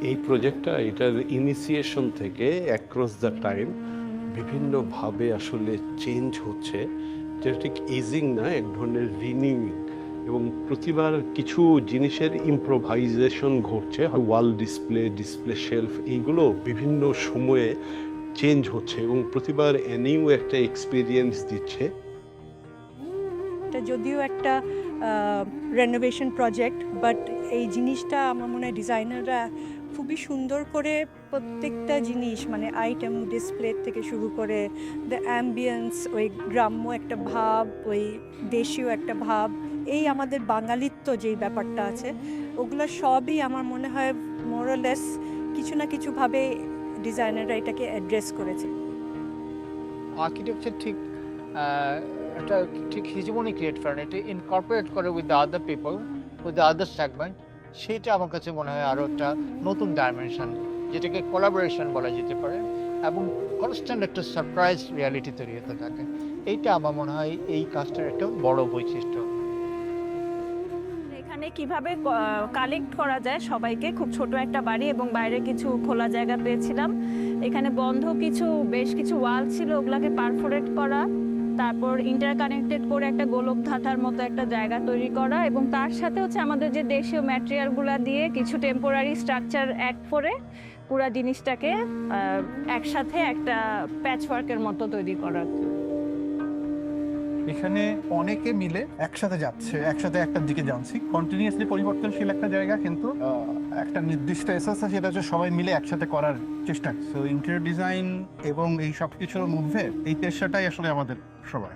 এই প্রজেক্টটা এটার ইনিশিয়েশন থেকে অ্যাক্রস দ্য টাইম বিভিন্নভাবে আসলে চেঞ্জ হচ্ছে, যেটা ঠিক এজিং না, এক ধরনের রিনিউইং। এবং প্রতিবার কিছু জিনিসের ইম্প্রোভাইজেশন ঘটছে, ওয়াল ডিসপ্লে, ডিসপ্লে শেলফ, এইগুলো বিভিন্ন সময়ে চেঞ্জ হচ্ছে এবং প্রতিবার নিউ একটা এক্সপিরিয়েন্স দিচ্ছে। এটা যদিও একটা রেনোভেশন প্রজেক্ট, বাট এই জিনিসটা আমার মনে হয় ডিজাইনাররা খুবই সুন্দর করে প্রত্যেকটা জিনিস, মানে আইটেম ডিসপ্লে থেকে শুরু করে দ্য অ্যাম্বিয়েন্স, ওই গ্রাম্য একটা ভাব, ওই দেশীয় একটা ভাব, এই আমাদের বাঙালিত্ব যেই ব্যাপারটা আছে, ওগুলো সবই আমার মনে হয় মোরলেস কিছু না কিছুভাবে ডিজাইনাররা এটাকে অ্যাড্রেস করেছে। আর্কিটেকচার ঠিক একটা ঠিক হিজমনি ক্রিয়েট করে না, এটা ইনকর্পোরেট করে with the other people, with the other segment. সেটা আমার কাছে মনে হয় আরও একটা নতুন ডাইমেনশন, যেটাকে কোলাবোরেশন বলা যেতে পারে, এবং কনস্ট্যান্ট একটা সারপ্রাইজ রিয়ালিটি তৈরি হতে থাকে। এইটা আমার মনে হয় এই কাজটার একটা বড় বৈশিষ্ট্য। এখানে কিভাবে কালেক্ট করা যায় সবাইকে, খুব ছোট একটা বাড়ি এবং বাইরে কিছু খোলা জায়গা পেয়েছিলাম। এখানে বন্ধ বেশ কিছু ওয়াল ছিল, ওগুলাকে পারফোরেট করা, তারপর ইন্টারকানেক্টেড করে একটা গোলক ধাঁধার মতো একটা জায়গা তৈরি করা, এবং তার সাথে হচ্ছে আমাদের যে দেশীয় ম্যাটেরিয়ালগুলা দিয়ে কিছু টেম্পোরারি স্ট্রাকচার অ্যাড করে পুরা জিনিসটাকে একসাথে একটা প্যাচওয়ার্কের মতো তৈরি করা। এখানে অনেকে মিলে একসাথে যাচ্ছে, একসাথে একটা দিকে যাচ্ছি, কন্টিনিউয়াসলি পরিবর্তনশীল একটা জায়গা, কিন্তু একটা নির্দিষ্ট এসেন্স আছে, সেটা হচ্ছে সবাই মিলে একসাথে করার চেষ্টা। সো ইন্টেরিয়র ডিজাইন এবং এই সব কিছুর মধ্যে এই চেষ্টাটাই আসলে আমাদের সবাই।